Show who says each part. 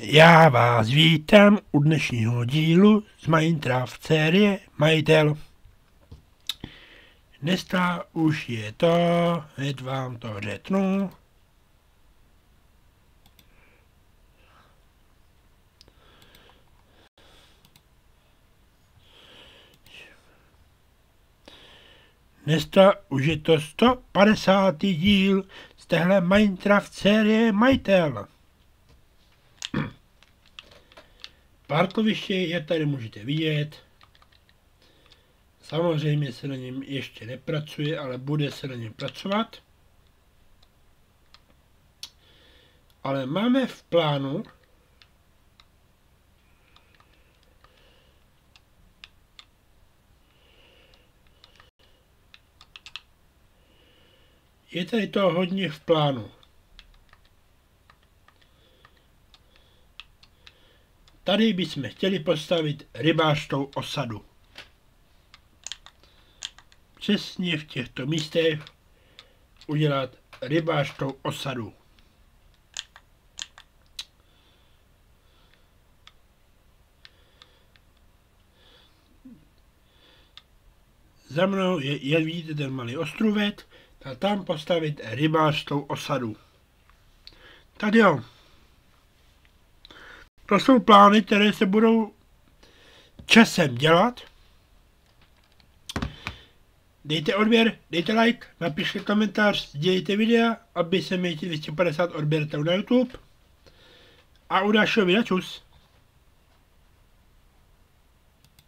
Speaker 1: Já vás vítám u dnešního dílu z Minecraft série Majitel. Dneska už je to, hned vám to řeknu. Dneska už je to 150. díl z téhle Minecraft série Majitel. Parkoviště je tady můžete vidět. Samozřejmě se na něm ještě nepracuje, ale bude se na něm pracovat. Ale máme v plánu je tady to hodně v plánu. Tady bychom chtěli postavit rybářskou osadu. Přesně v těchto místech udělat rybářskou osadu. Za mnou je vidíte ten malý ostrůvek, a tam postavit rybářskou osadu. Tady jo. To jsou plány, které se budou časem dělat. Dejte odběr, dejte like, napište komentář, sdělejte videa, aby se mi 250 odběratelů na YouTube. A u dalšího videa čus.